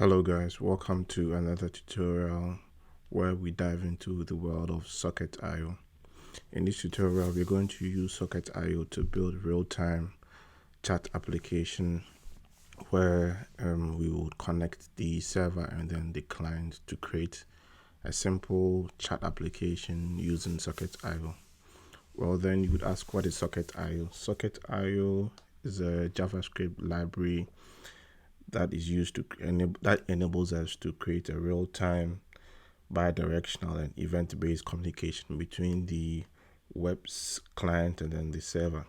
Hello guys, welcome to another tutorial where we dive into the world of Socket.io. In this tutorial, we're going to use Socket.io to build real-time chat application where we will connect the server and then the client to create a simple chat application using Socket.io. Well, then you would ask, what is Socket.io? Socket.io is a JavaScript library that is used to enables us to create a real-time, bi-directional, and event-based communication between the web's client and then the server.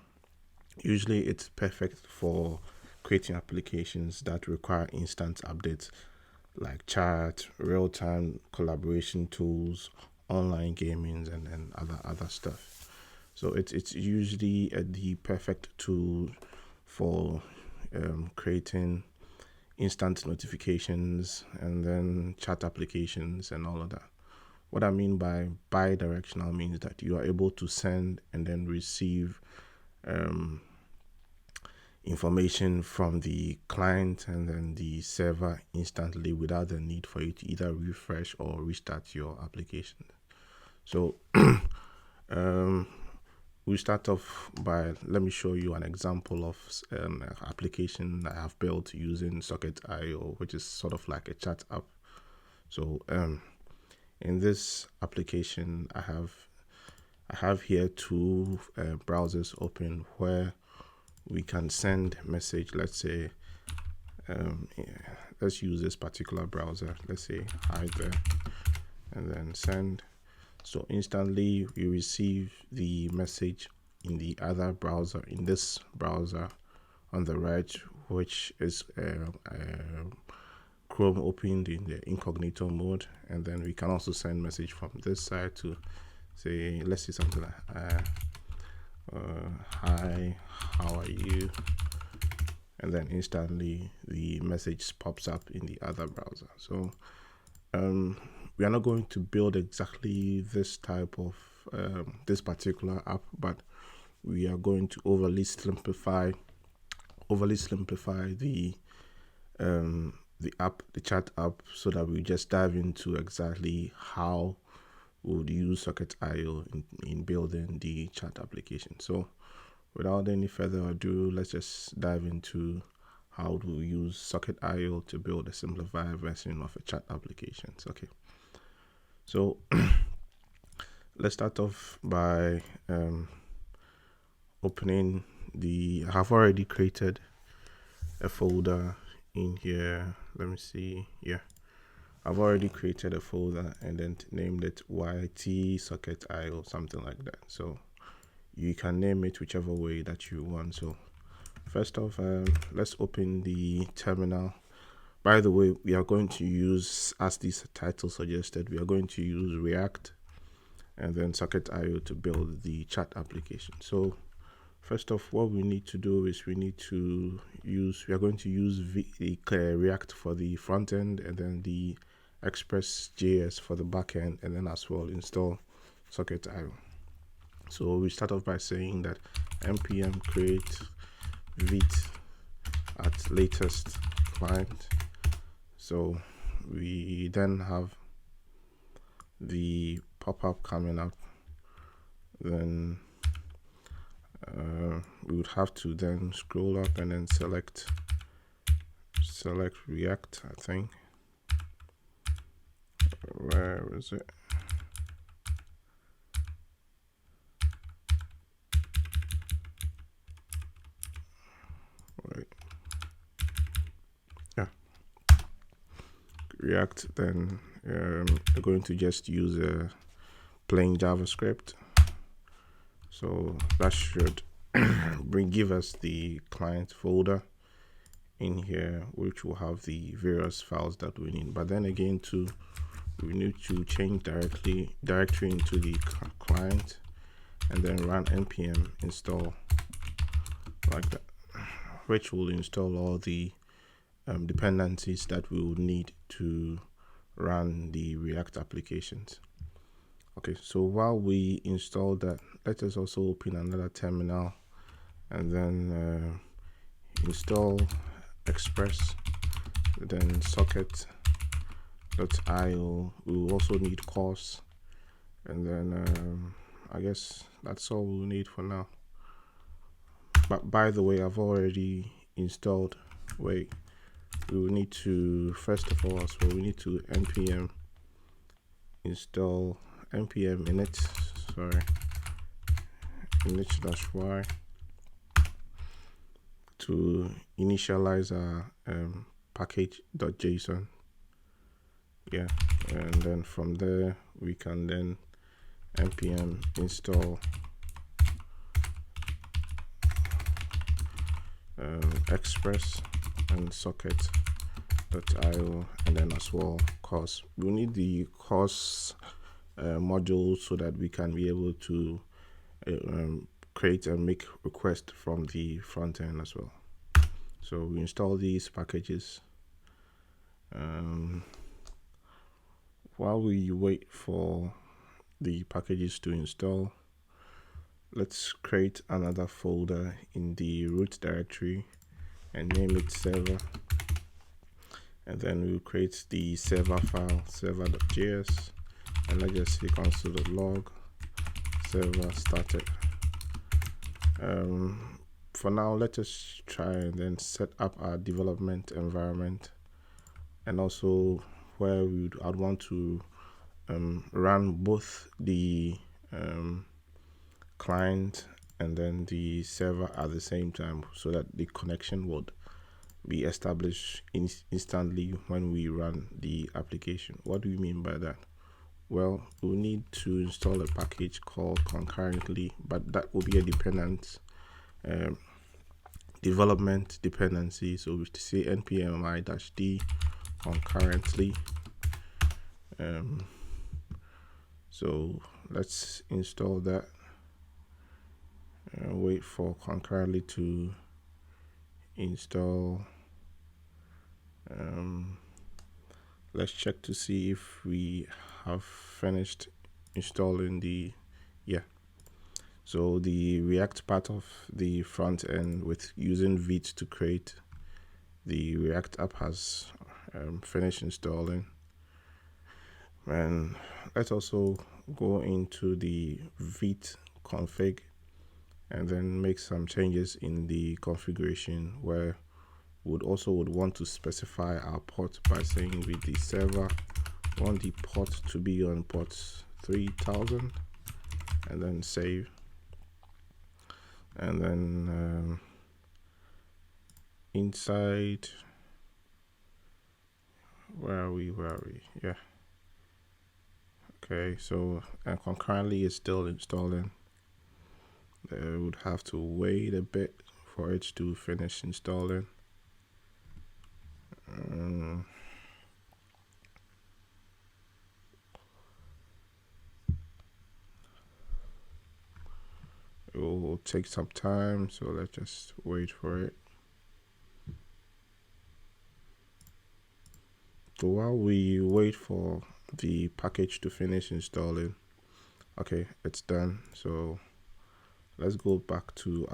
Usually, it's perfect for creating applications that require instant updates like chat, real-time collaboration tools, online gaming, and other stuff. So it's usually the perfect tool for creating instant notifications and then chat applications and all of that. What I mean by bi-directional means that you are able to send and then receive information from the client and then the server instantly without the need for you to either refresh or restart your application. So we start off by, let me show you an example of an application I have built using Socket.io, which is sort of like a chat app. So in this application, I have here two browsers open where we can send message. Let's say let's use this particular browser. Let's say hi there, and then send. So instantly we receive the message in the other browser, in this browser on the right, which is Chrome opened in the incognito mode. And then we can also send message from this side to say, let's say something like hi, how are you? And then instantly the message pops up in the other browser. So we are not going to build exactly this type of this particular app, but we are going to overly simplify the app, the chat app, so that we just dive into exactly how we would use Socket.io in building the chat application. So without any further ado, let's just dive into how to use Socket.io to build a simplified version of a chat application. Okay. So let's start off by opening I have already created a folder in here. Let me see. Yeah, I've already created a folder and then named it YT Socket.io, something like that. So you can name it whichever way that you want. So first off, let's open the terminal. By the way, we are going to use, as this title suggested, we are going to use React and then Socket.io to build the chat application. So first off, what we need to do is we are going to use React for the front end and then the Express.js for the back end, and then as well install Socket.io. So we start off by saying that npm create vit at latest client. So we then have the pop-up coming up. Then we would have to then scroll up and then select React, I think. Where is it? Wait. Yeah. React, then we're going to just use a plain JavaScript. So that should give us the client folder in here, which will have the various files that we need. But then again, we need to change directory into the client and then run npm install like that, which will install all the dependencies that we will need to run the React applications. Okay, so while we install that, let us also open another terminal and then install Express then socket.io. We will also need course, and then I guess that's all we'll need for now. But by the way, I've already installed. Wait, we will need to, first of all, as well, we need to npm install npm init, init-y to initialize our package.json. Yeah, and then from there we can then npm install express and socket.io, and then as well course. We need the course module so that we can be able to create and make requests from the front end as well. So we install these packages. While we wait for the packages to install, let's create another folder in the root directory and name it server, and then we'll create the server file, server.js, and let's just say console.log server started. For now, let us try and then set up our development environment, and also where I'd want to run both the client and then the server at the same time, so that the connection would be established instantly when we run the application. What do we mean by that? Well, we'll need to install a package called concurrently, but that will be a dependent development dependency. So we say npm i-d concurrently. So let's install that and wait for concurrently to install. Let's check to see if we have finished installing the, so the React part of the front end with using Vite to create the React app has finished installing. And let's also go into the Vite config and then make some changes in the configuration, where would want to specify our port by saying with the server, we want the port to be on port 3000, and then save. And then inside, where are we? Yeah. Okay, so and concurrently it's still installing. Would have to wait a bit for it to finish installing. It will take some time, so let's just wait for it. So while we wait for the package to finish installing, okay, it's done. So let's go back to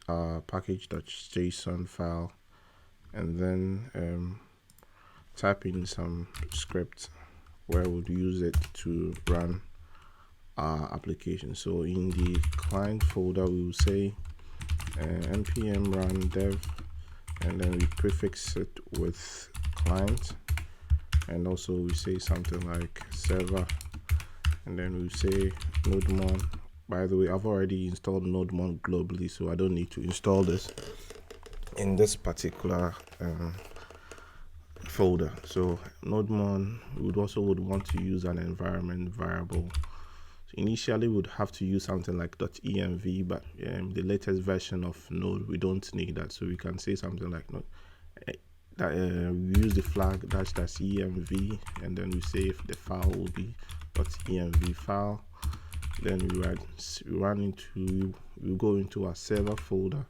our package.json file, and then type in some script where we'll use it to run our application. So in the client folder, we will say npm run dev, and then we prefix it with client, and also we say something like server, and then we say nodemon. By the way, I've already installed nodemon globally, so I don't need to install this in this particular folder. So nodemon, we would want to use an environment variable. So initially we would have to use something like .env, but the latest version of Node, we don't need that. So we can say something like Node we use the flag --env, and then we say if the file will be .env file. Then we go into our server folder,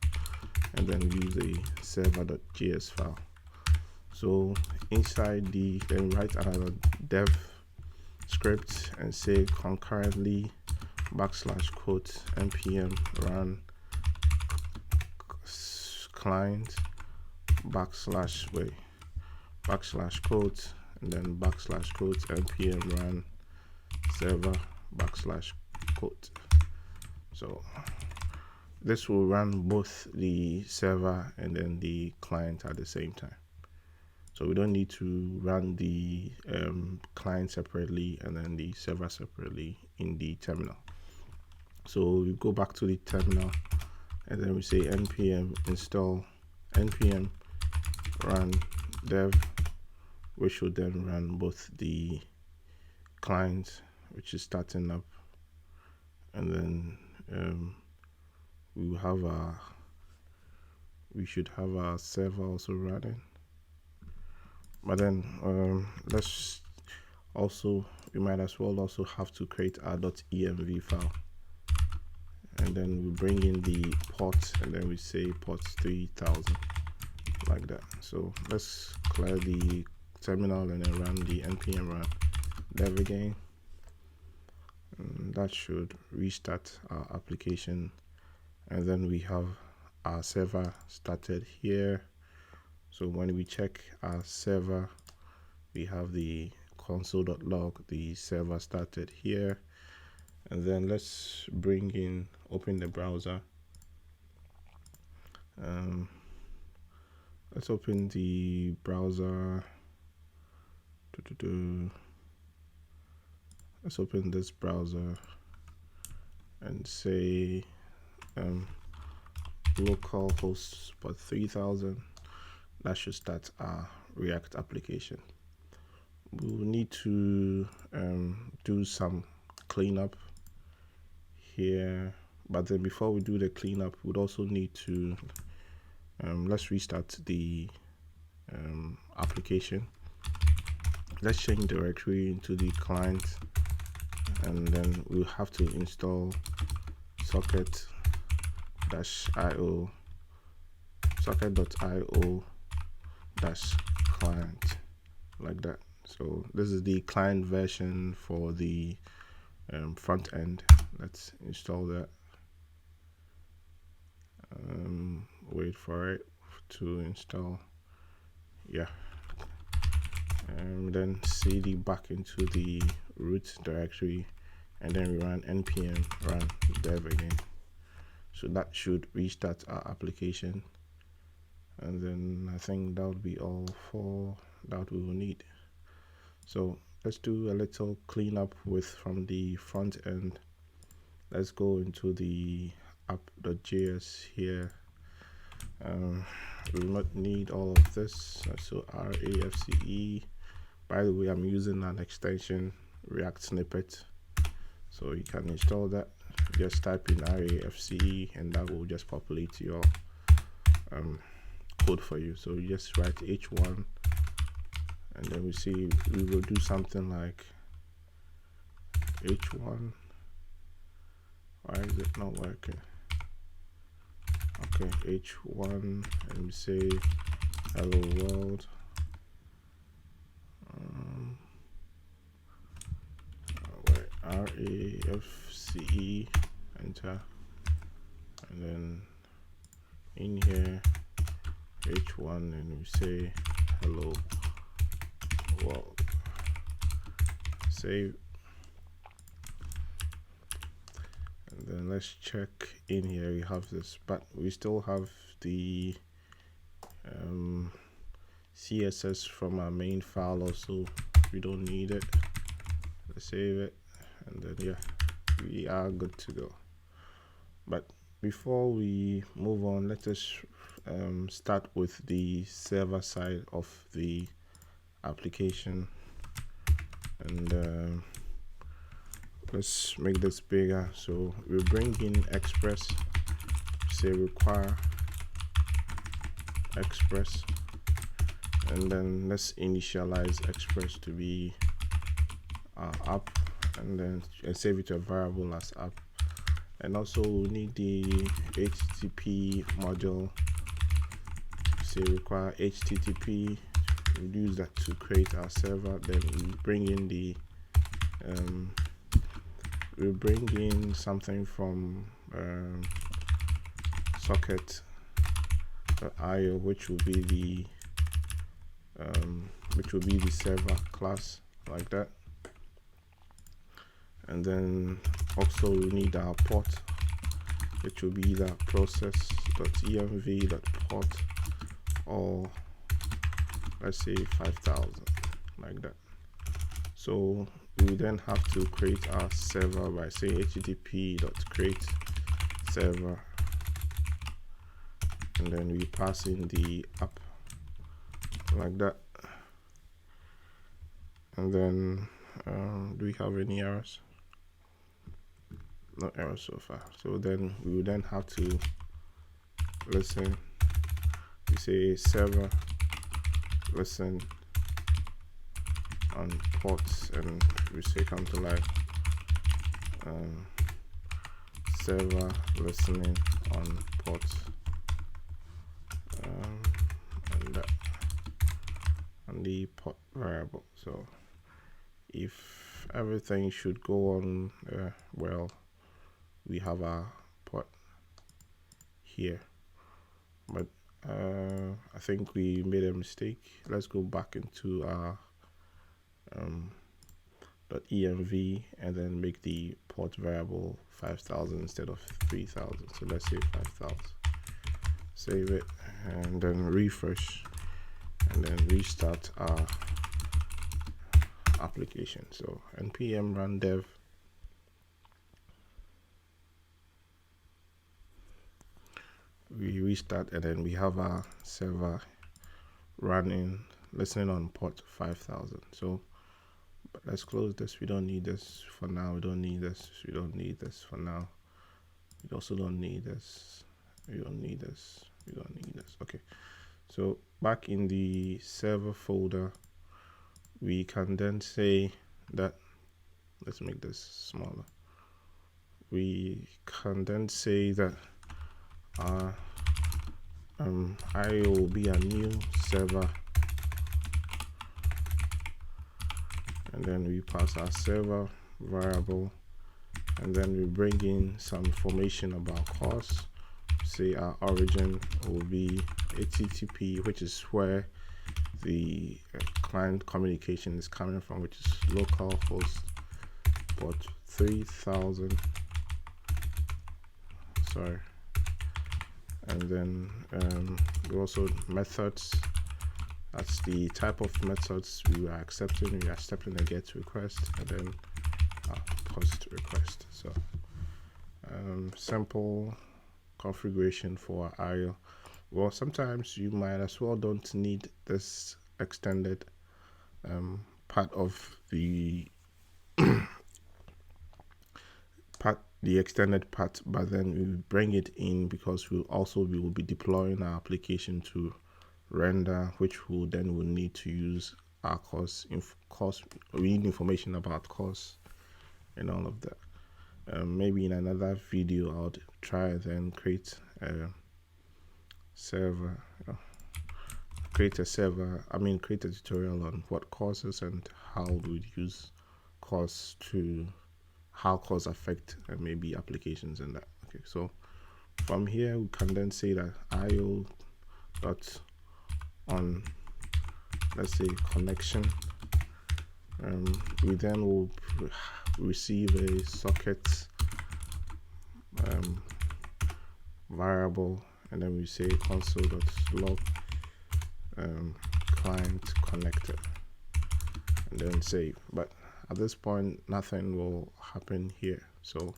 and then we use a server.js file. So inside then write another dev script and say concurrently \npm run client /quote and then /quote npm run server /quote. So this will run both the server and then the client at the same time. So we don't need to run the client separately and then the server separately in the terminal. So we go back to the terminal and then we say npm install npm run dev, which will then run both the client, which is starting up, and then we should have our server also running. But then we might as well also have to create our .env file, and then we bring in the port and then we say port 3000 like that. So let's clear the terminal and then run the npm run dev again. And that should restart our application, and then we have our server started here. So when we check our server, we have the console.log, the server started here. And then let's open the browser. Let's open the browser. Let's open this browser and say localhost port 3000. That should start our React application. We'll need to do some cleanup here, but then before we do the cleanup, we'd also need to let's restart the application. Let's change directory into the client, and then we'll have to install socket.io/client like that. So this is the client version for the front end. Let's install that. Wait for it to install. Yeah. And then cd back into the root directory, and then we run npm run dev again. So that should restart our application, and then I think that would be all for that we will need. So let's do a little cleanup from the front end. Let's go into the app.js here. We will not need all of this. So RAFCE. By the way, I'm using an extension, React Snippet. So you can install that. Just type in RAFCE and that will just populate your code for you. So you just write h1, and then we will do something like h1. Why is it not working? Okay, h1, and we say hello world. RAFCE, enter, and then in here h1, and we say hello world. Save, and then let's check in here. We have this, but we still have the CSS from our main file also. We don't need it. Let's save it, and then yeah, we are good to go. But before we move on, let us start with the server side of the application, and let's make this bigger. So we'll bring in Express, say require Express, and then let's initialize Express to be app, and then save it to a variable as app. And also we need the HTTP module, say require HTTP. We'll use that to create our server. Then we bring in the we'll bring in something from socket.io, which will be the which will be the server class, like that. And then also we need our port, which will be the process.env.port, or let's say 5000, like that. So we then have to create our server by saying http.create server, and then we pass in the app, like that. And then do we have any errors? No errors so far. So then we will then have to listen. We say server listen on ports, and we say something like server listening on ports, and that, and the port variable. So if everything should go on well, we have our port here, but I think we made a mistake. Let's go back into our .env and then make the port variable 5000 instead of 3000. So let's say 5000. Save it and then refresh, and then restart our application. So npm run dev, we restart, and then we have our server running, listening on port 5000. So but let's close this. We don't need this for now. We don't need this. We don't need this for now. We also don't need this. We don't need this. We don't need this. Okay. So back in the server folder, we can then say that, let's make this smaller. We can then say that IO will be a new server, and then we pass our server variable, and then we bring in some information about course. Say our origin will be HTTP, which is where the client communication is coming from, which is localhost port 3000. Sorry. And then we also methods. That's the type of methods we are accepting. We are accepting a GET request and then a POST request. So simple configuration for IO. Well, sometimes you might as well don't need this extended part of the extended part, but then we bring it in because we will be deploying our application to render, which will need to use our course. We need information about course and all of that. Maybe in another video I'll try and then create a server, create a tutorial on what courses and how we use course to how course affect maybe applications and that. Okay, so from here we can then say that IO dot on, let's say, connection. We then will receive a socket variable, and then we say console.log client connected, and then save. But at this point nothing will happen here. So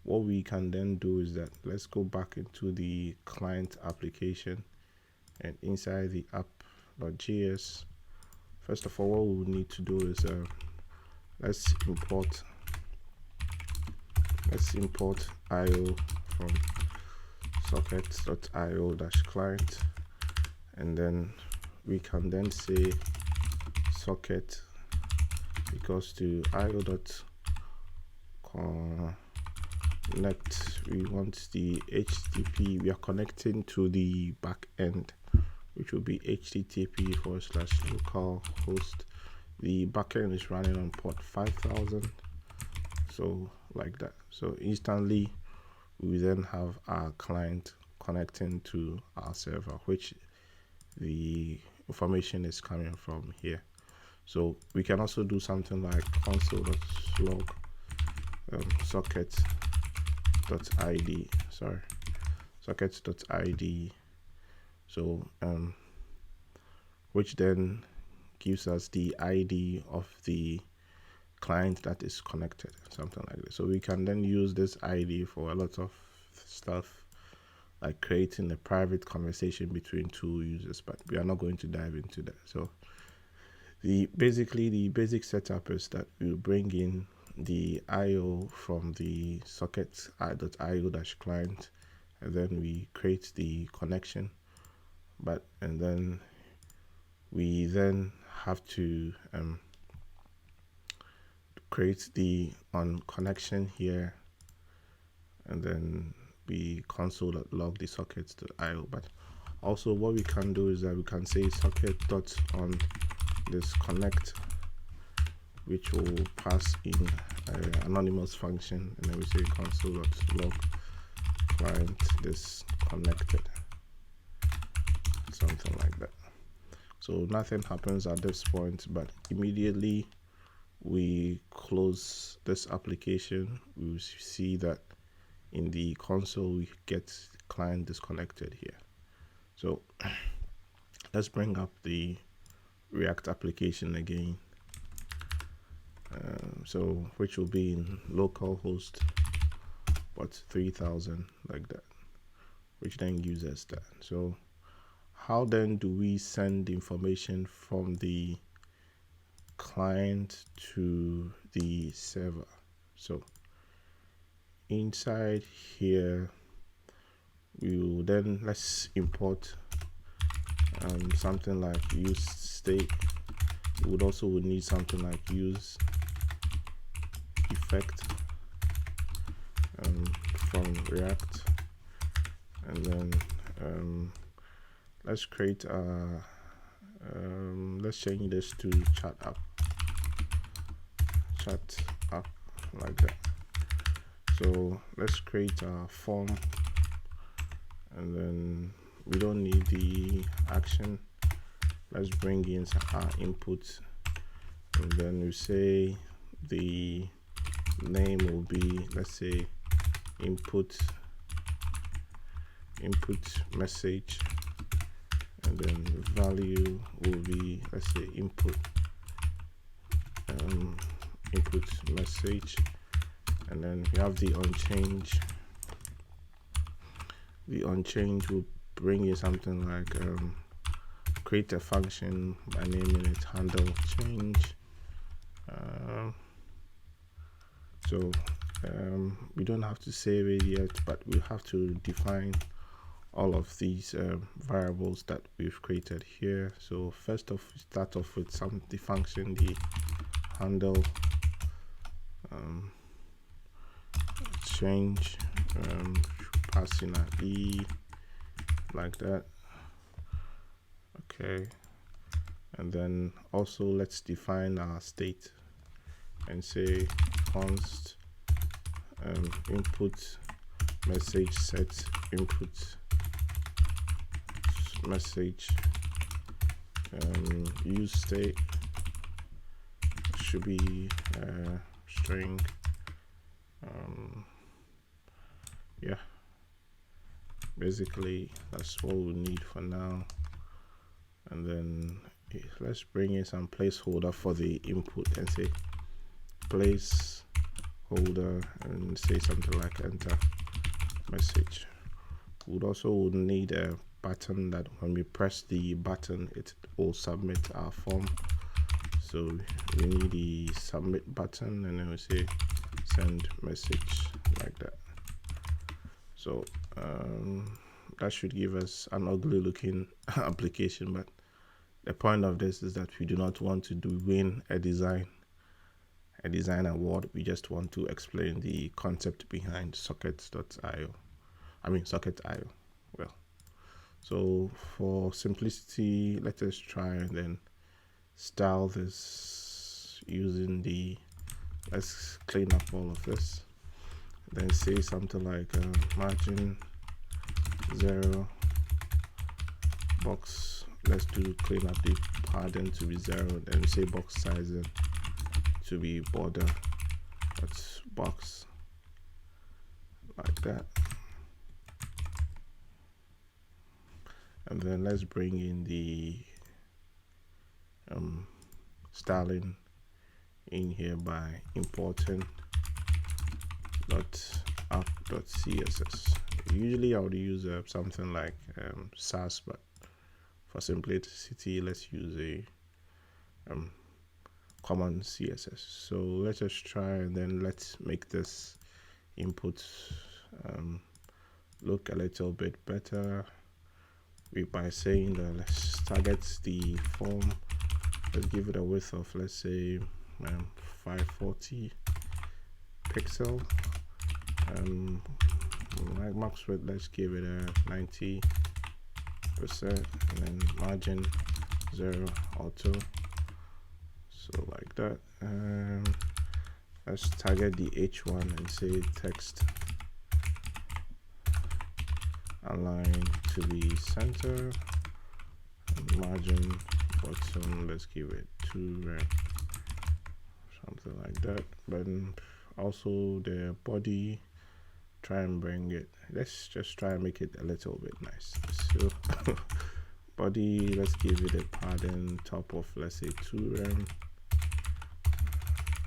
what we can then do is that let's go back into the client application, and inside the app.js, first of all, what we will need to do is let's import IO from socket.io-client, and then we can then say socket equals to io.connect. We want the HTTP. We are connecting to the back end, which will be http://localhost. The backend is running on port 5000, so like that. So instantly we then have our client connecting to our server, which the information is coming from here. So we can also do something like console.log socket.id, socket.id. So which then gives us the ID of the client that is connected, something like this. So we can then use this ID for a lot of stuff, like creating a private conversation between two users, but we are not going to dive into that. So the basic setup is that we bring in the IO from the socket.io-client, and then we create the connection, and then we then have to create the on connection here, and then we console.log the sockets to IO. But also what we can do is that we can say socket.on this connect, which will pass in an anonymous function, and then we say console.log client this connected, something like that. So nothing happens at this point, but immediately we close this application, we will see that in the console we get client disconnected here. So let's bring up the React application again. So which will be in localhost but 3000, like that, which then gives us that. So how then do we send information from the client to the server? So inside here we will then, let's import something like use state. We would also need something like use effect from React, and then let's create let's change this to chat app, like that. So let's create a form, and then we don't need the action. Let's bring in our input, and then we say the name will be, let's say, input message, and then the value will be, let's say, input message, and then we have the unchange. The unchange will bring you something like create a function by naming it handle change. So we don't have to save it yet, but we have to define all of these variables that we've created here. So first off, start off with the function, the handle change, pass in an e, like that. Okay, and then also let's define our state and say const input message set input message use state should be string. Yeah, basically that's what we need for now. And then let's bring in some placeholder for the input and say placeholder, and say something like enter message. We'd also need a button that when we press the button it will submit our form. So we need the submit button, and then we say send message, like that. So that should give us an ugly looking application, but the point of this is that we do not want to win a design award. We just want to explain the concept behind socket.io. Socket.io. Well, so for simplicity, let us try and then style this using let's clean up all of this, then say something like margin 0 box let's do clean up the padding to be 0, then say box sizing to be border, that's box, like that. And then let's bring in the styling in here by importing .app.css. Usually I would use something like Sass, but for simplicity let's use a common CSS. So let's just try, and then let's make this input look a little bit better by saying that let's target the form. Let's give it a width of, let's say 540 pixel. Like max width, let's give it a 90%, and then margin 0 auto, so like that. Let's target the H1 and say text align to the center, and margin bottom, let's give it 2 rem, something like that. But also the body, try and bring it, let's just try and make it a little bit nice. So body, let's give it a padding top of, let's say 2 rem,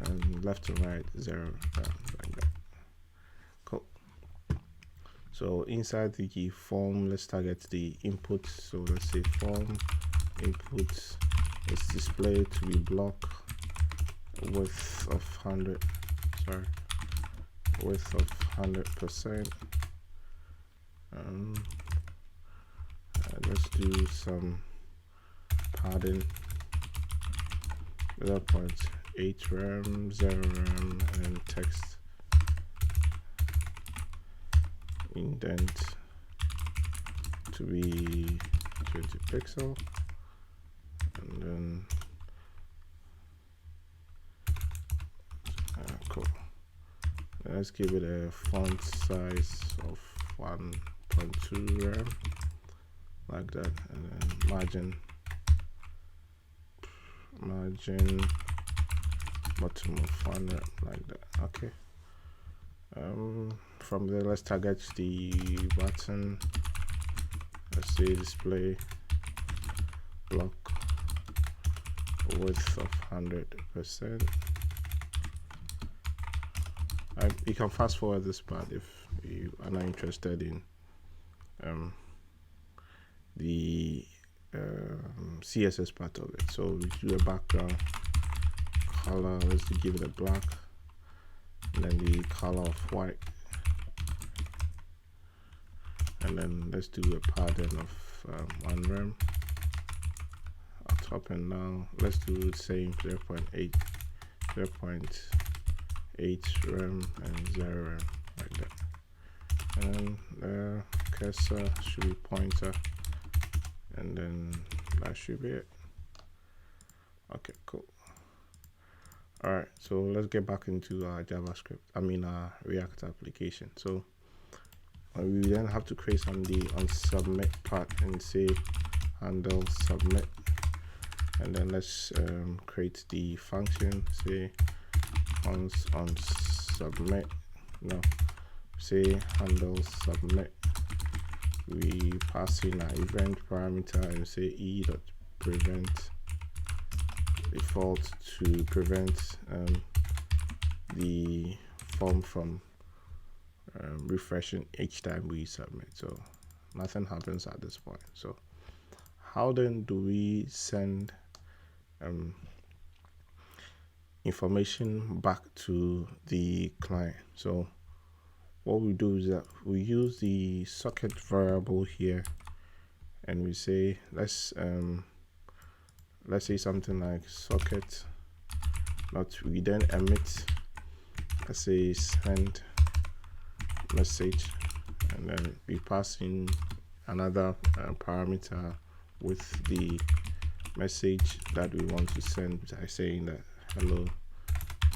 and left to right 0 like that. Cool. So inside the form, let's target the input. So let's say form input is display to be block, width of 100, width of 100%. Let's do some padding, 0.8 rem, 0 rem, and text indent to be 20 pixel, and then cool. Let's give it a font size of 1.2 rem, like that, and then margin bottom of 100, like that. Okay. From there, let's target the button. Let's say display block, width of 100%. You can fast forward this part if you are not interested in the CSS part of it. So we do a background color, let's give it a black, and then the color of white, and then let's do a pattern of 1 rem up and down. Let's do the same 0.8 rem and 0 rem, like that. And the cursor should be pointer, and then that should be it. Okay, cool. All right, so let's get back into our JavaScript, our React application. So we then have to create on the submit part and say handle submit, and then let's create the function, say on submit, say handle submit. We pass in our event parameter and say e.prevent default to prevent the form from refreshing each time we submit, so nothing happens at this point. So how then do we send information back to the client? So what we do is that we use the socket variable here, and we say let's say something like socket, we then emit, let's say send message, and then we pass in another parameter with the message that we want to send by saying that hello,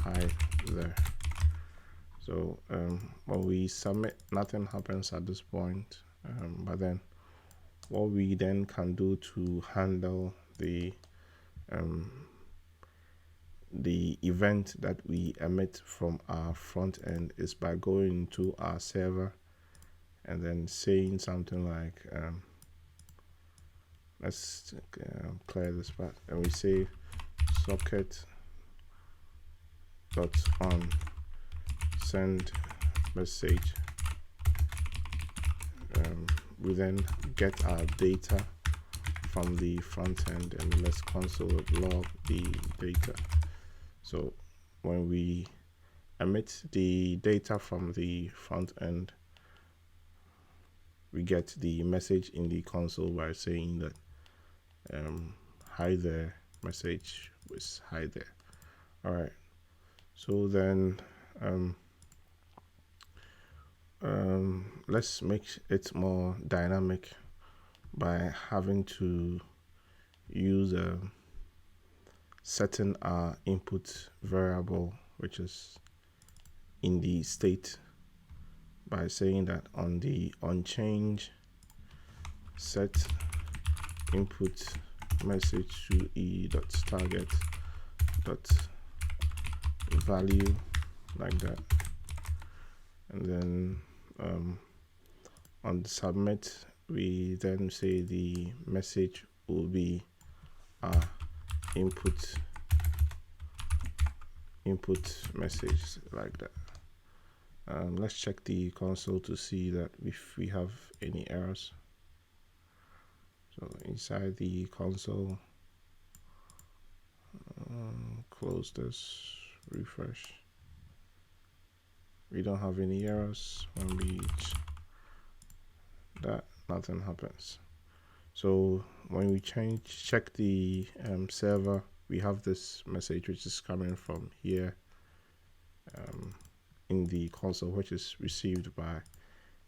hi there. So when we submit, nothing happens at this point, but then what we then can do to handle the event that we emit from our front end is by going to our server and then saying something like let's clear this part, and we say socket dot on send message. We then get our data from the front end, and let's console log the data. So when we emit the data from the front end, we get the message in the console by saying that hi there, message was hi there. All right, so then let's make it more dynamic by having to use setting our input variable, which is in the state, by saying that on the onChange set input message to e.target dot value, like that. And then on the submit, we then say the message will be our input message, like that. Let's check the console to see that if we have any errors. So inside the console, close this, refresh. We don't have any errors. When we that, nothing happens. So when we check the server, we have this message which is coming from here in the console, which is received by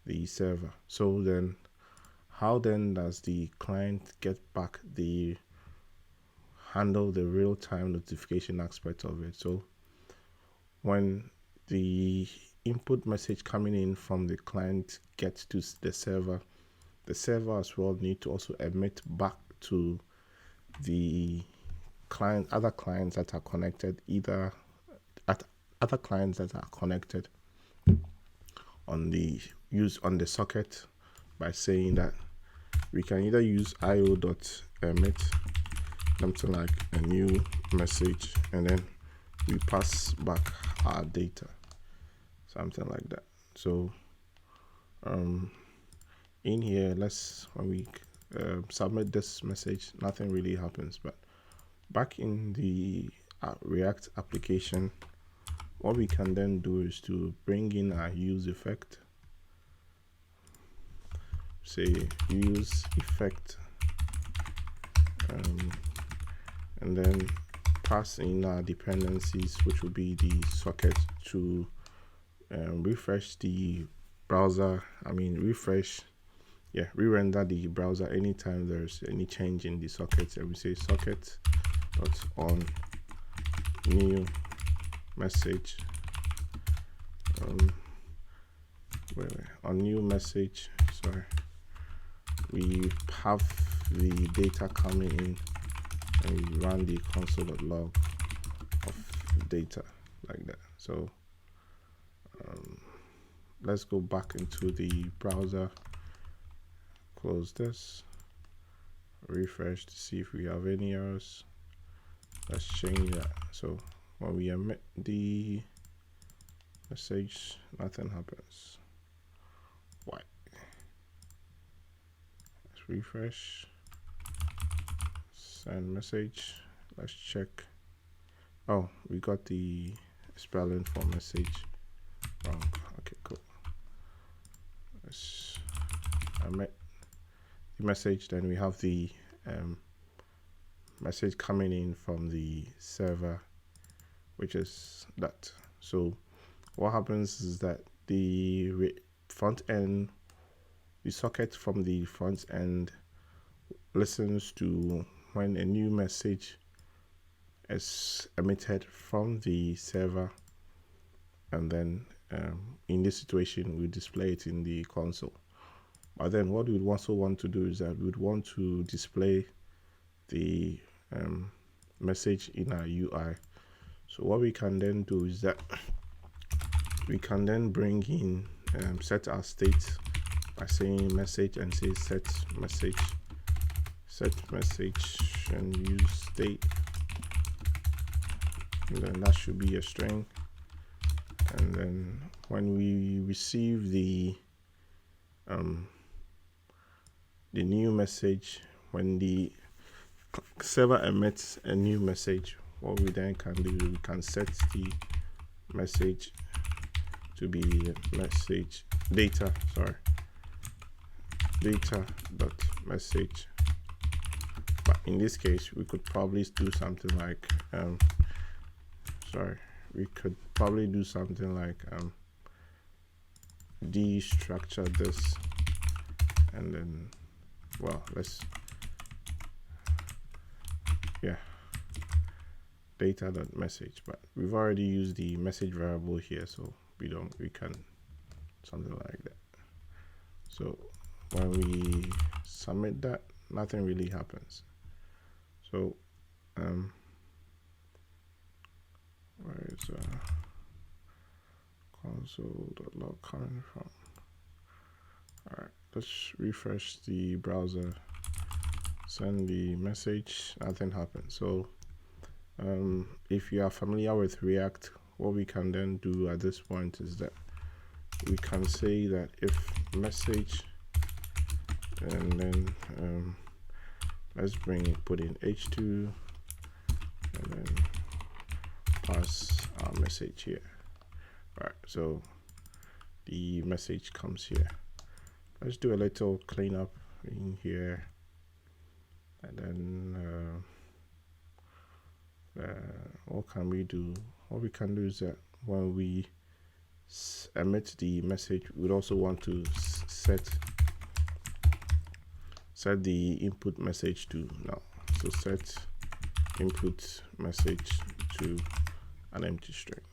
the server. So then how then does the client get back handle the real-time notification aspect of it? So when the input message coming in from the client gets to the server as well need to also emit back to the other clients that are connected, either at other clients that are connected on the socket, by saying that we can either use io.emit something like a new message, and then we pass back our data, something like that. So in here, when we submit this message, nothing really happens. But back in the React application, what we can then do is to bring in our use effect. Say use effect, and then pass in our dependencies, which will be the socket, to refresh the browser. Re-render the browser anytime there's any change in the socket. And we say socket dot on new message, on new message, sorry, we have the data coming in, and we run the console.log of data, like that. So let's go back into the browser, close this, refresh to see if we have any errors. Let's change that. So when we emit the message, nothing happens. Why? Let's refresh, send message. Let's check. Oh, we got the spelling for message wrong. Okay, cool. Let's emit the message. Then we have the message coming in from the server, which is that. So what happens is that the front end, the socket from the front end, listens to when a new message is emitted from the server, and then in this situation we display it in the console. But then what we'd also want to do is that we'd want to display the message in our UI. So what we can then do is that we can then bring in set our state by saying message and say set message and use state, and then that should be a string. And then when we receive the new message, when the server emits a new message, what we then can do, we can set the message to be message data dot message. But in this case, we could probably do something like destructure this, and then data.message, but we've already used the message variable here, so we can something like that. So when we submit that, nothing really happens. So where is console.log coming from? All right, let's refresh the browser, send the message, nothing happens. So if you are familiar with React, what we can then do at this point is that we can say that if message, and then let's put in h2, and then pass our message here. All right, so the message comes here. Let's do a little cleanup in here, and then what can we do? What we can do is that when we emit the message, we'd also want to set the input message to now. So set input message to an empty string.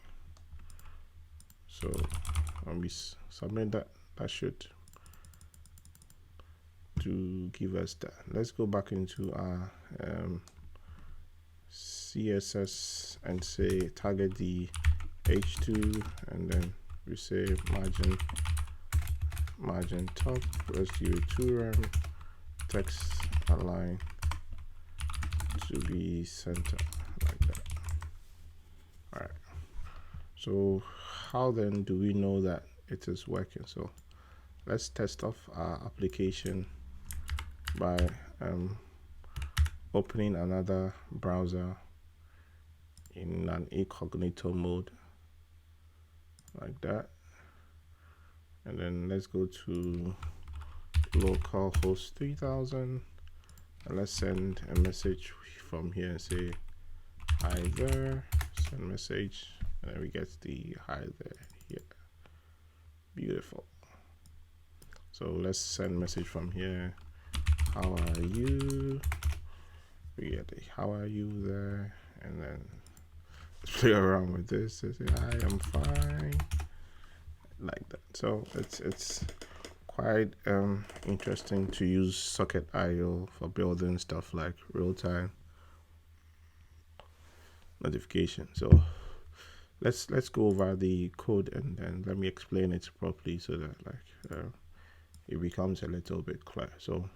So when we submit that, that should to give us that. Let's go back into our CSS and say target the h2, and then we say margin top, let's give it 2rem, text align to be center, like that. All right, so how then do we know that it is working? So let's test off our application by opening another browser in an incognito mode, like that, and then let's go to localhost 3000, and let's send a message from here and say hi there, send message, and then we get the hi there here. Beautiful. So let's send message from here, how are you, we get the how are you there, and then let's play around with this and say I am fine, like that. So it's quite interesting to use Socket.io for building stuff like real-time notification. So let's go over the code, and then let me explain it properly so that it becomes a little bit clear. So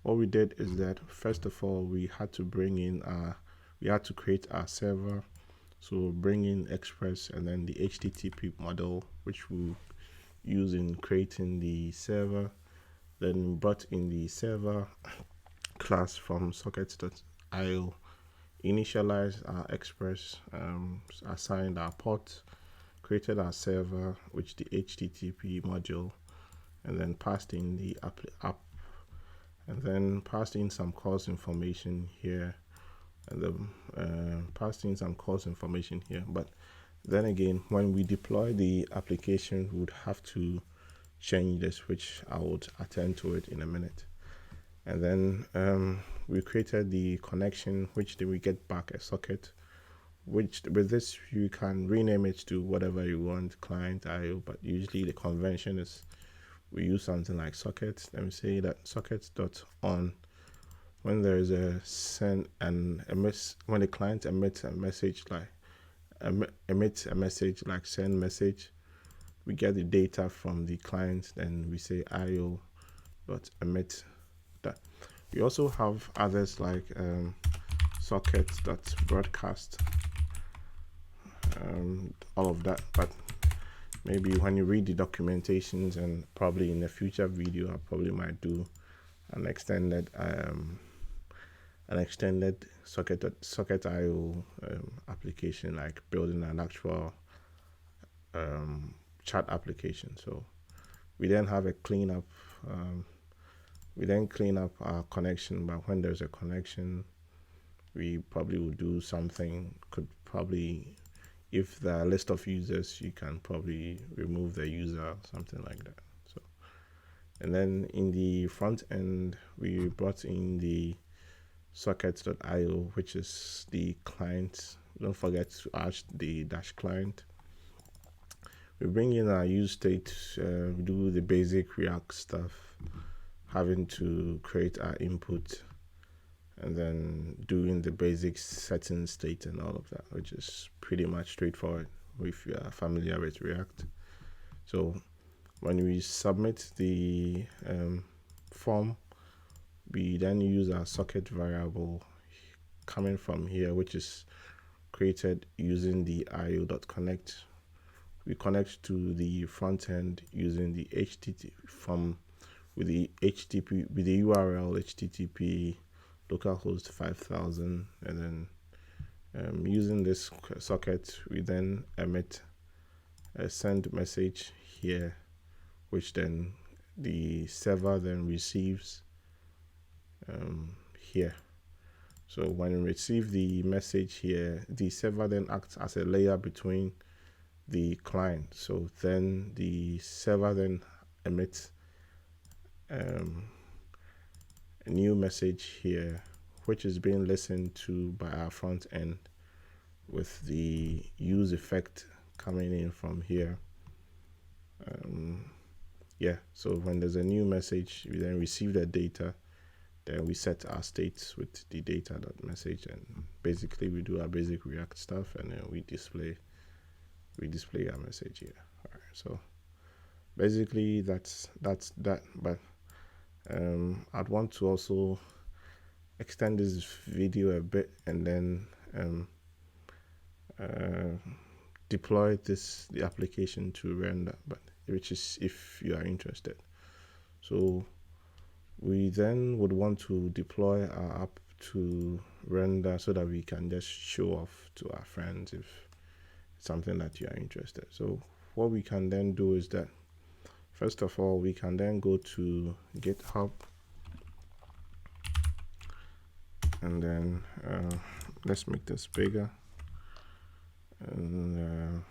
what we did is that first of all, we had to create our server. So bring in Express, and then the HTTP model, which we'll use in creating the server. Then brought in the server class from sockets.io, initialized our Express, assigned our port, created our server, which the HTTP module, and then passed in the app, and then passed in some course information here, and then passed in some course information here. But then again, when we deploy the application, we would have to change this, which I would attend to it in a minute. And then we created the connection, which then we get back a socket, which with this you can rename it to whatever you want, client IO, but usually the convention is we use something like sockets. Let me say that sockets.on, when there is a send and when the client emits a message like send message, we get the data from the client, then we say io.emit that. We also have others like sockets.broadcast, all of that. But maybe when you read the documentations, and probably in a future video, I probably might do an extended socket.io application, like building an actual chat application. So we then have a cleanup. We then clean up our connection, but when there's a connection, we probably will do something. Could probably, if there are a list of users, you can probably remove the user, something like that. So, and then in the front end, we brought in the sockets.io, which is the client. Don't forget to add the dash client. We bring in our use state, we do the basic React stuff, having to create our input, and then doing the basic setting state and all of that, which is pretty much straightforward if you are familiar with React. So when we submit the form, we then use our socket variable coming from here, which is created using the io.connect. We connect to the front end using the HTTP with the URL http localhost 5000, and then using this socket, we then emit a send message here, which then the server then receives here. So when we receive the message here, the server then acts as a layer between the client. So then the server then emits a new message here, which is being listened to by our front end with the use effect coming in from here. So when there's a new message, we then receive the data, then we set our states with the data.message, and basically we do our basic React stuff, and then we display our message here. All right, so basically that's that. But I'd want to also extend this video a bit, and then deploy the application to render, but which is if you are interested. So we then would want to deploy our app to render so that we can just show off to our friends if it's something that you are interested. So what we can then do is that, first of all, we can then go to GitHub, and then let's make this bigger, and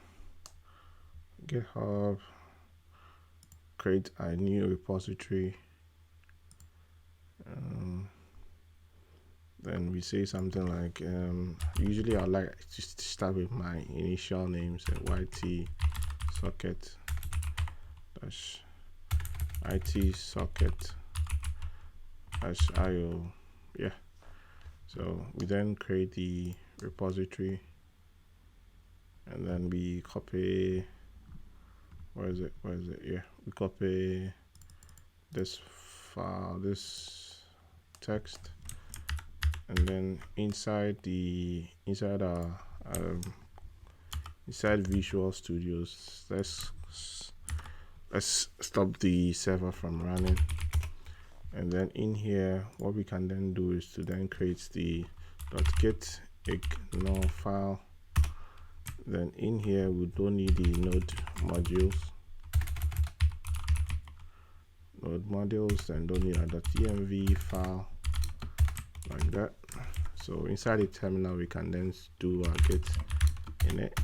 GitHub, create a new repository. Then we say something like, usually I like to start with my initial name, so YT socket dash IT socket dash IO. Yeah. So we then create the repository, and then we copy, where is it? Yeah, we copy this file, this text, and then inside Visual Studios, let's stop the server from running, and then in here what we can then do is to then create the .git ignore file. Then in here we don't need the node modules, and don't need a .env file like that. So inside the terminal we can then do our git init,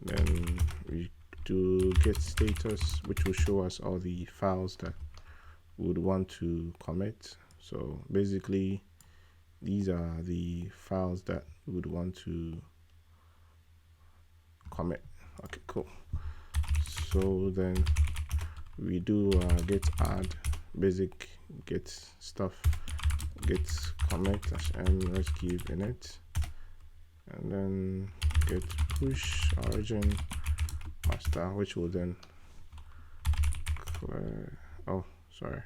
then we do git status, which will show us all the files that we would want to commit. So basically these are the files that we would want to commit. Okay, cool. So then we do git add, basic git stuff, git commit -m rescue init, and then git push origin master, which will then oh sorry,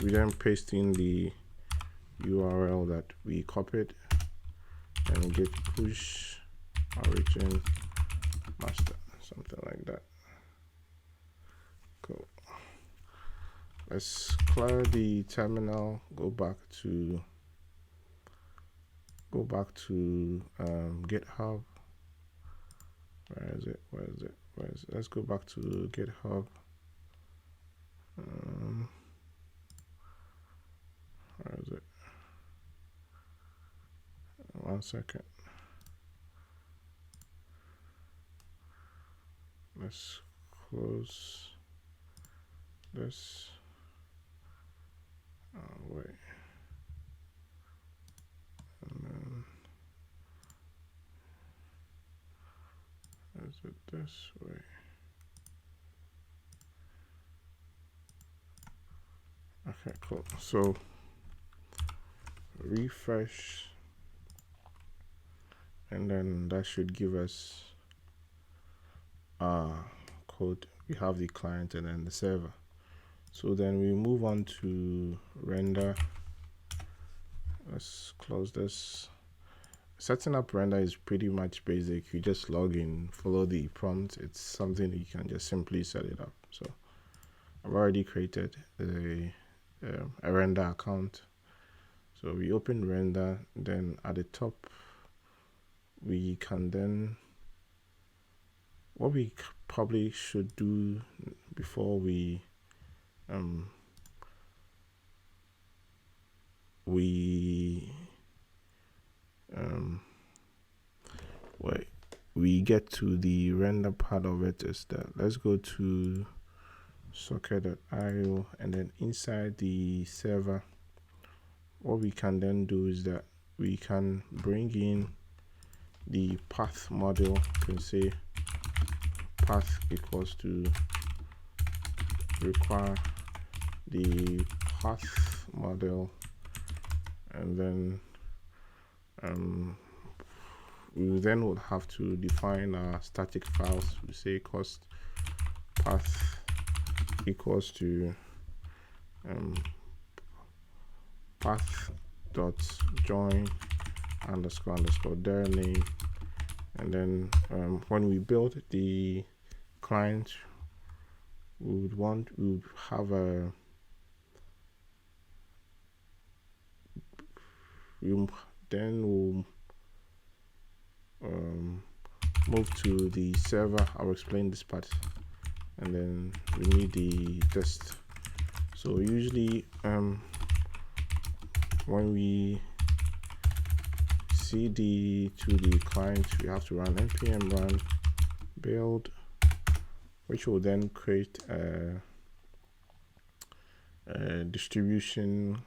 we then paste in the URL that we copied, and git push origin master, something like that. Cool. Let's clear the terminal, go back to GitHub. Where is it? Let's go back to GitHub. Where is it? 1 second. Let's close this. Wait. And then is it this way? Okay, cool. So refresh, and then that should give us code. We have the client and then the server. So then we move on to render. Let's close this. Setting up render is pretty much basic. You just log in, follow the prompt. It's something you can just simply set it up. So I've already created a render account. So we open render, then at the top we can then, what we probably should do before we get to the render part of it is that let's go to socket.io, and then inside the server, what we can then do is that we can bring in the path model. You can say path equals to require the path model, and then we then would have to define our static files. We say cost path equals to path dot join underscore their name, and then when we build the client, we would have a we'll move to the server. I'll explain this part, and then we need the test. So usually when we cd to the client, we have to run npm run build, which will then create a distribution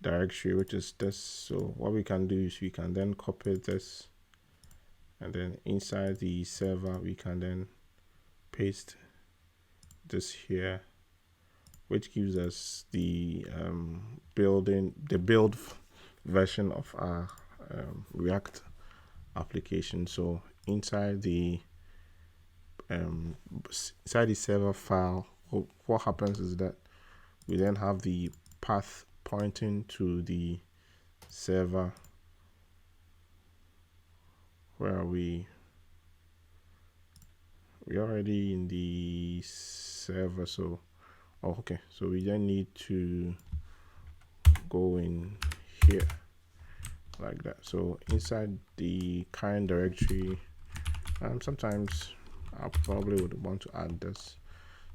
directory, which is this. So what we can do is we can then copy this, and then inside the server we can then paste this here, which gives us the build version of our React application. So inside the server file, what happens is that we then have the path pointing to the server. Where are we? We're already in the server. So okay, so we then need to go in here like that. So inside the current directory, sometimes I probably would want to add this.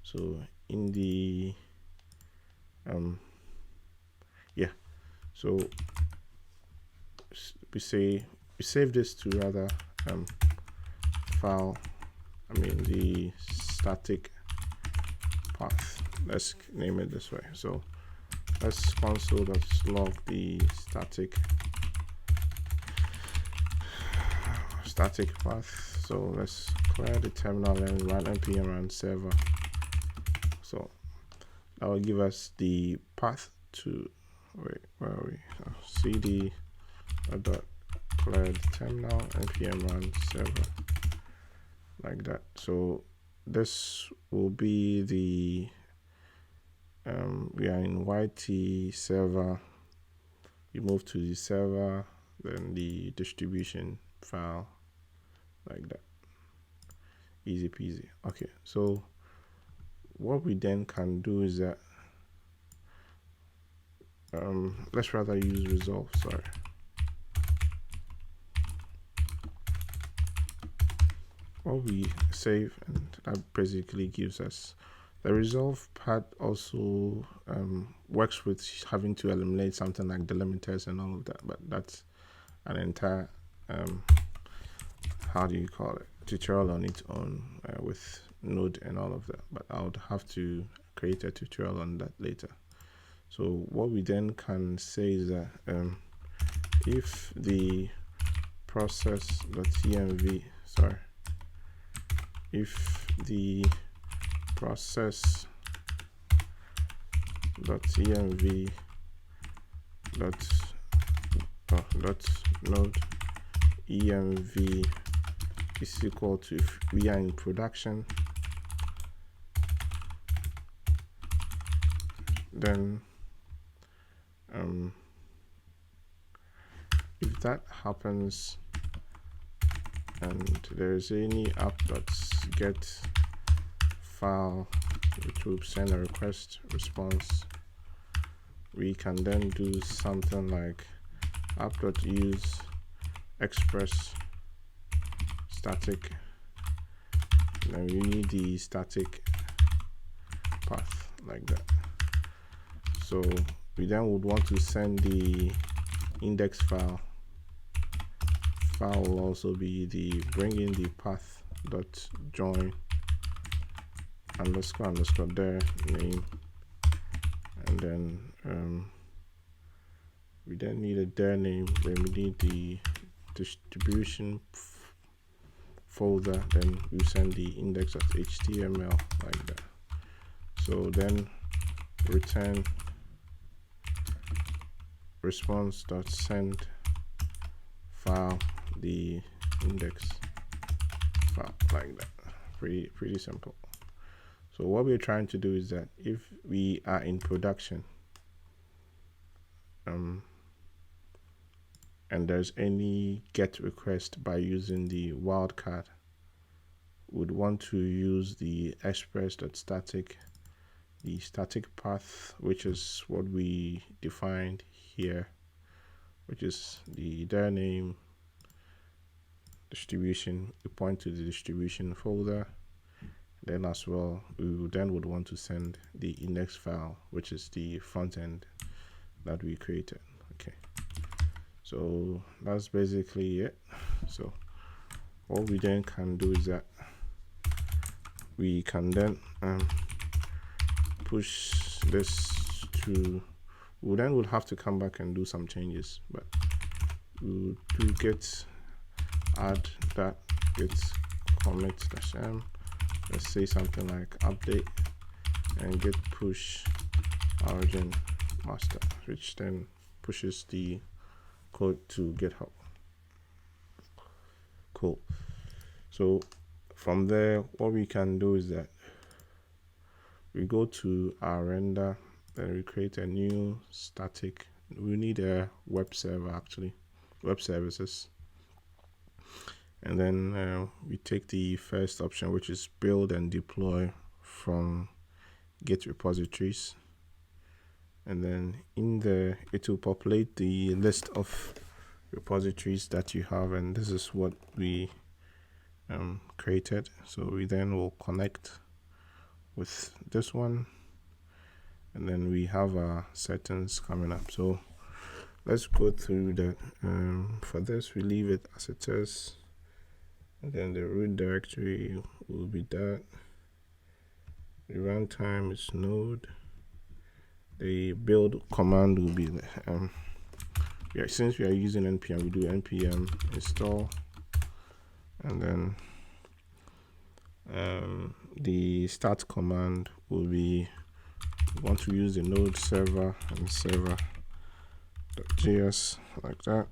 So in the so we save this to rather file, the static path. Let's name it this way. So let's console.log the static path. So let's clear the terminal and run npm run server. So that will give us the path to, wait, where are we? Cd dot clear the terminal npm run server, like that. So this will be the we are in YT server. You move to the server, then the distribution file, like that. Easy peasy. Okay, so what we then can do is that let's rather use resolve. Sorry. What we save, and that basically gives us the resolve part. Also works with having to eliminate something like delimiters and all of that, but that's an entire how do you call it, tutorial on its own with Node and all of that, but I would have to create a tutorial on that later. So what we then can say is that if the process.env, sorry, if the process.env node env is equal to, if we are in production, then if that happens and there's any app.get file which will send a request response, we can then do something like app.use express static, and then we need the static path, like that. So we then would want to send the index file. File will also be the bring in the path dot join underscore underscore there name, and then we then need a there name, then we need the distribution folder, then we send the index.html, like that. So then return response.send file the index file, like that. Pretty simple. So what we're trying to do is that if we are in production and there's any get request by using the wildcard, would want to use the express.static, the static path, which is what we defined here, which is the there name distribution. We point to the distribution folder. Then as well, we would want to send the index file, which is the front end that we created. Okay, so that's basically it. So what we then can do is that we can then push this to, we then would have to come back and do some changes, but we'll do get add that git commit -m, let's say something like update, and git push origin master, which then pushes the code to GitHub. Cool. So from there, what we can do is that we go to our render, then we create a new static. We need a web server, actually, web services. And then we take the first option, which is build and deploy from Git repositories. And then in there, it will populate the list of repositories that you have. And this is what we created. So we then will connect with this one. And then we have our settings coming up. So let's go through that. For this, we leave it as it is. And then the root directory will be that. The runtime is Node. The build command will be since we are using npm, we do npm install, and then The start command will be, we want to use the node server and server.js like that.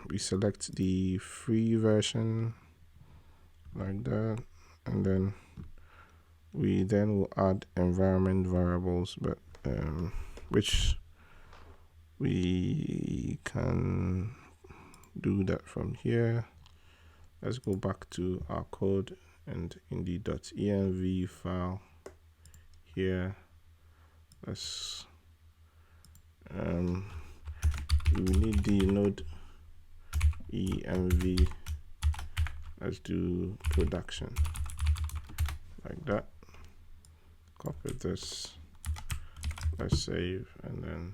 We select the free version like that, and then we will add environment variables, but which we can do that from here. Let's go back to our code, and in the .env file here, let's we need the node env. Let's do production like that. Copy this, let's save, and then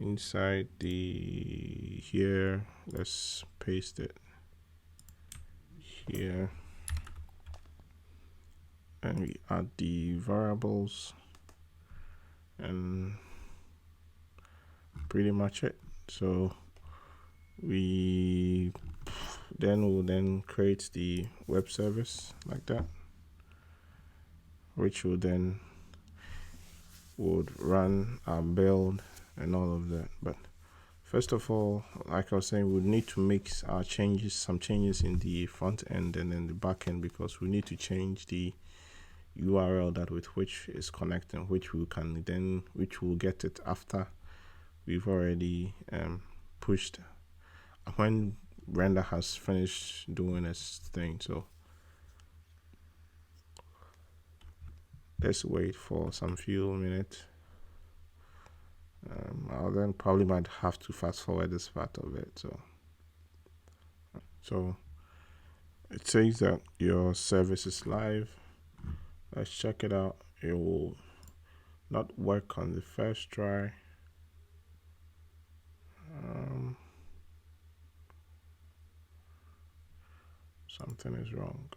inside the here, let's paste it here, and we add the variables, and pretty much it. So we will create the web service like that, which will then run our build and all of that. But first of all, like I was saying, we need to make our some changes in the front end and then the back end, because we need to change the URL that with which is connecting, which we'll get it after we've already pushed, when render has finished doing its thing. So let's wait for some few minutes. I'll then probably might have to fast forward this part of it. So it says that your service is live. Let's check it out. It will not work on the first try. Something is wrong.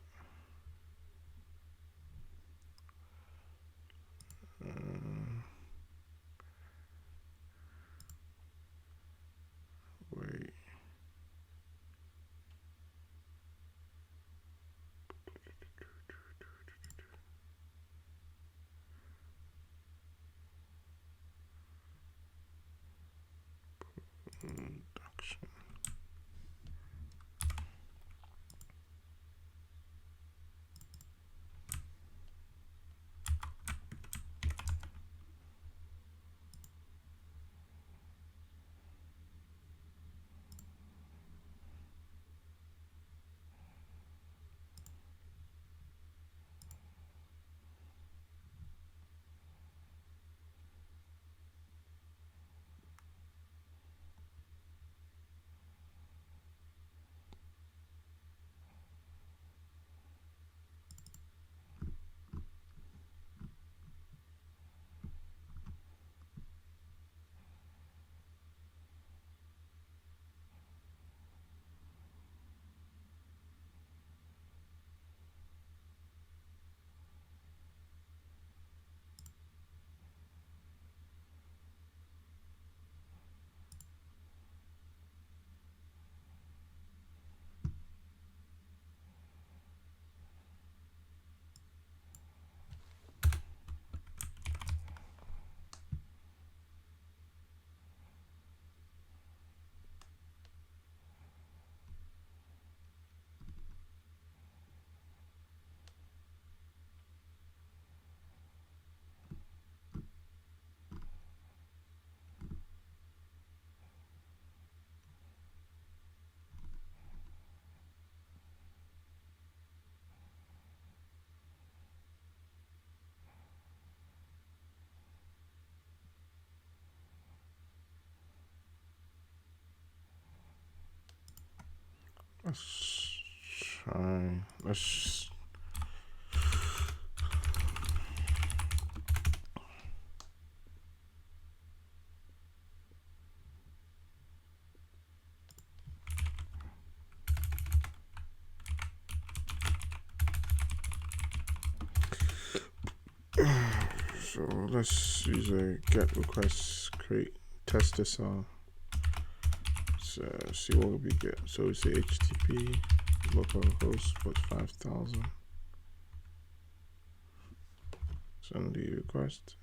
Wait. Production. Let's try. So let's use a get request create test this out. let's see what we get. So we say HTTP localhost port 5000. Send the request.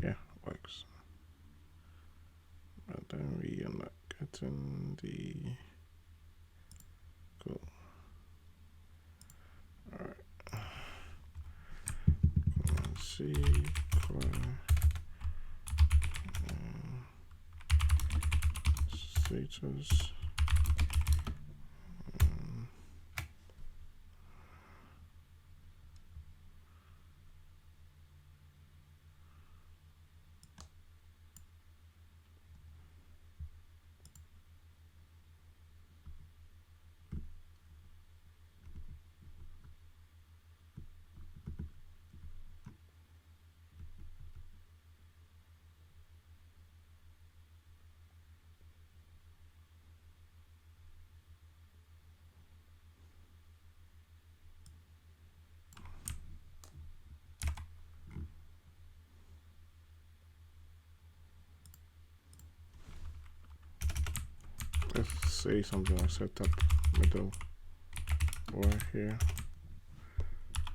Yeah, works. But then we are not getting the cool. Alright. Let's see. Status. Let's say something like setup middle or here.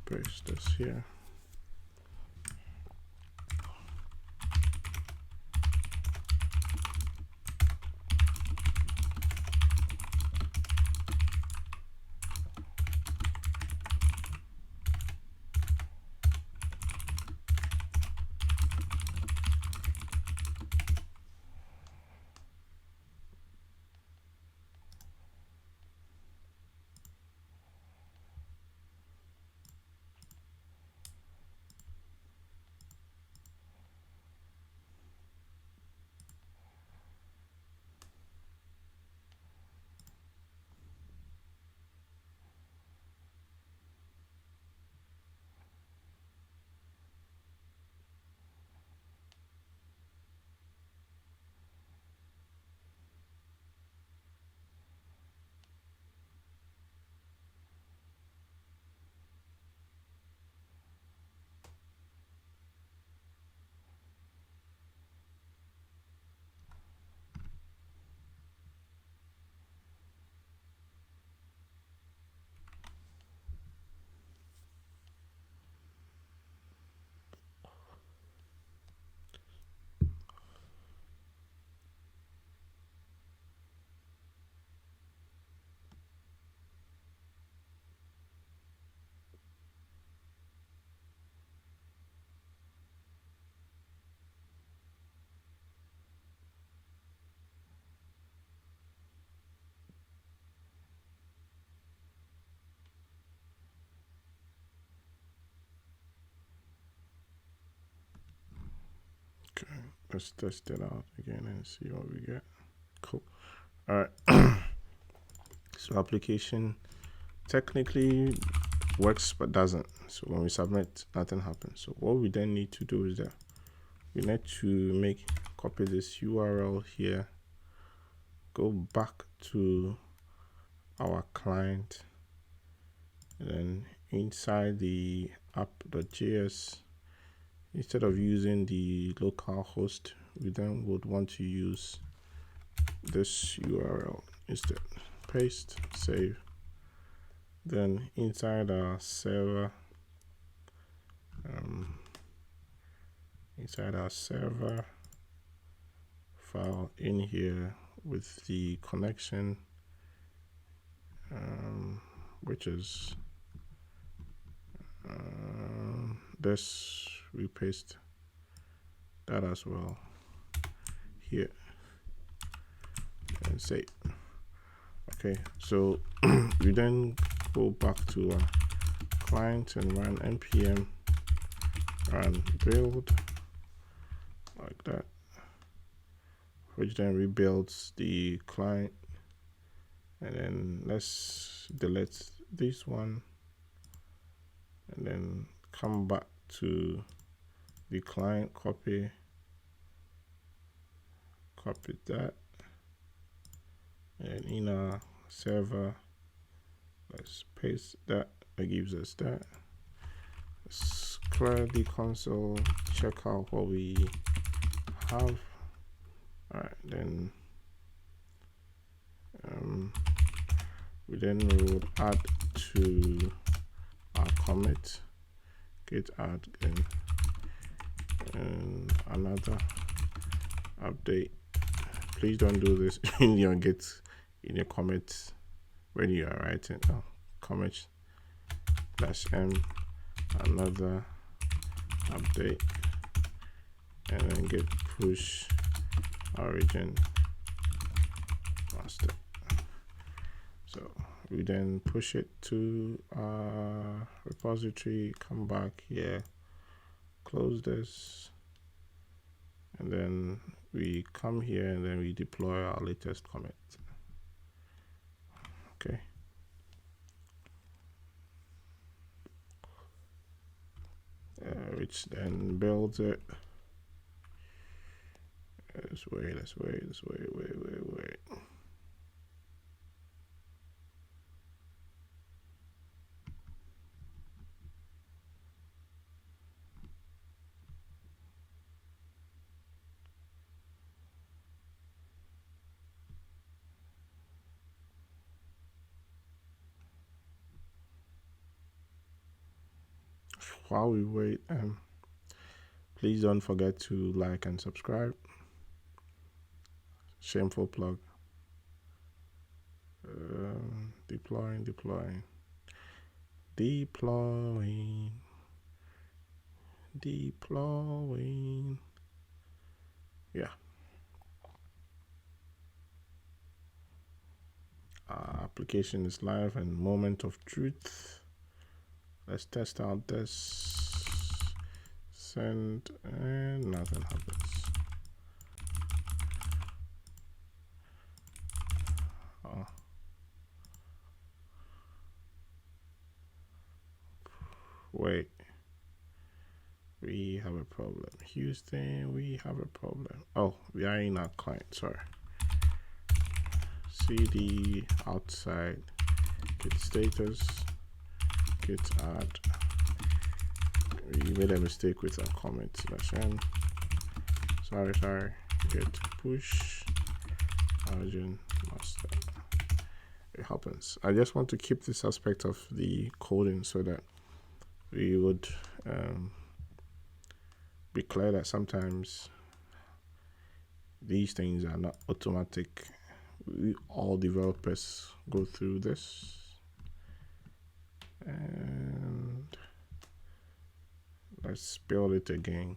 Paste this here. Okay, let's test it out again and see what we get. Cool. All right. So application technically works but doesn't. So when we submit, nothing happens. So what we then need to do is that we need to copy this URL here, go back to our client, and then inside the app.js, instead of using the local host, we then would want to use this URL instead. Paste, save. Then inside our server, file in here with the connection, which is this, we paste that as well here and save. Okay, so we then go back to our client and run npm run build like that, which then rebuilds the client. And then let's delete this one and then come back to the client, copy that, and in our server, let's paste that. It gives us that. Let's clear the console, check out what we have. All right, then we then would add to our commit, git add and another update. Please don't do this in your commits when you are writing commit /m another update and then git push origin master. So we then push it to our repository, come back here, close this, and then we come here and then we deploy our latest commit. Okay. Which then builds it. Let's wait. While we wait, please don't forget to like and subscribe. Shameful plug. Deploying. Yeah. Our application is live and moment of truth. Let's test out this. Send and nothing happens. Oh. Wait. We have a problem. Houston, we have a problem. Oh, we are in our client, sorry. CD outside, git status, git add. We made a mistake with our comment /n. Sorry. Git push origin master. It happens. I just want to keep this aspect of the coding so that we would be clear that sometimes these things are not automatic. All developers go through this, and let's build it again.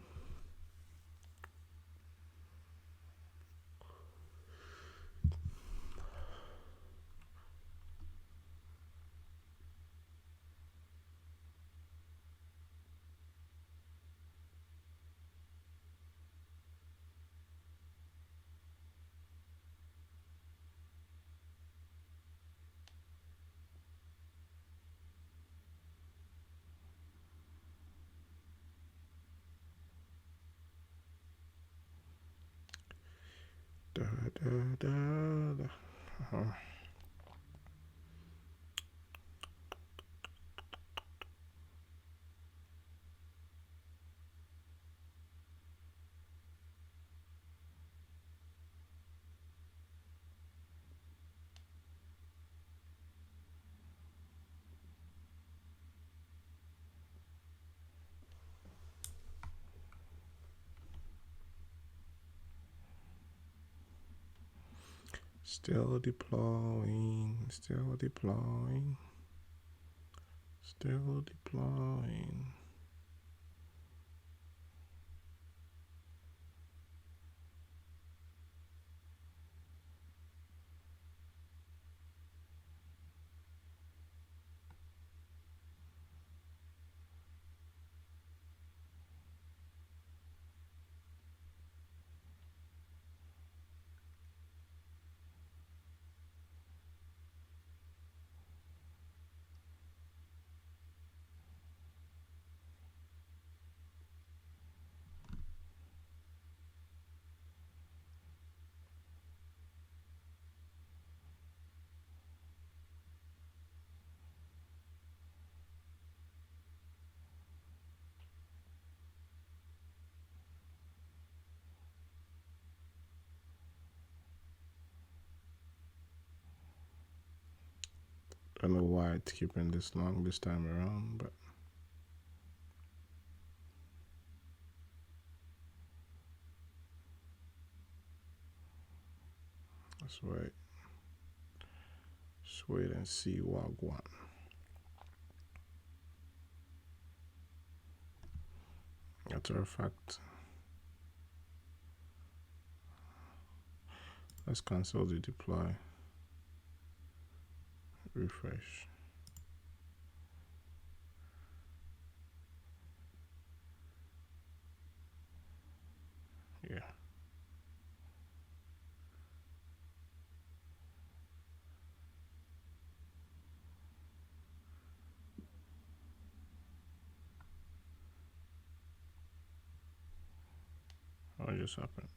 Still deploying. don't know why it's keeping this long this time around, but let's wait. Just wait and see Wagwan. Matter of fact, let's cancel the deploy. Refresh. Yeah. What just happened?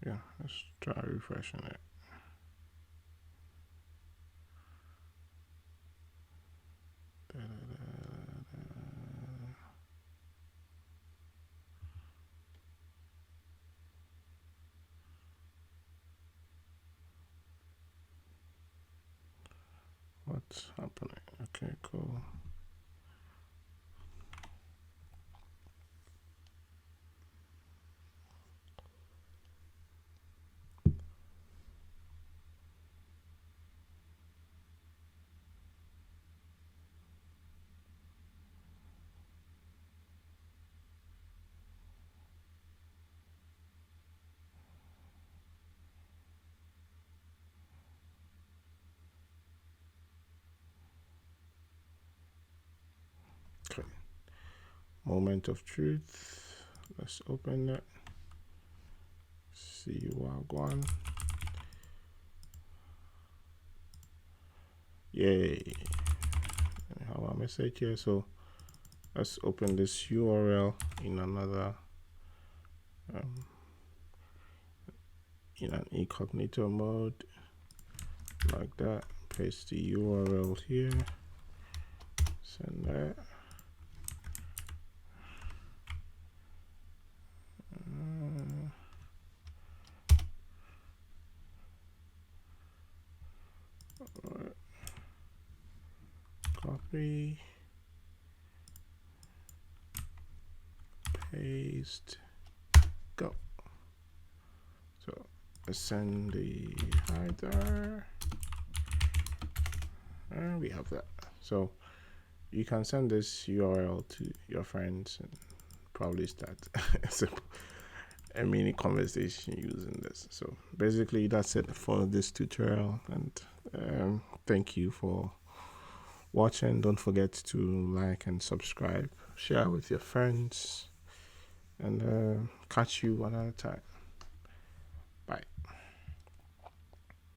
Yeah, let's try refreshing it. What's happening? Okay, cool. Okay. Moment of truth. Let's open that. See Wagwan. Yay. I have a message here. So let's open this URL in another in an incognito mode like that. Paste the URL here. Send that. Copy. Paste. Go. So let's send the header. And we have that. So you can send this URL to your friends and probably start a mini conversation using this. So basically that's it for this tutorial, and thank you for watching. Don't forget to like and subscribe, share with your friends, and catch you another time.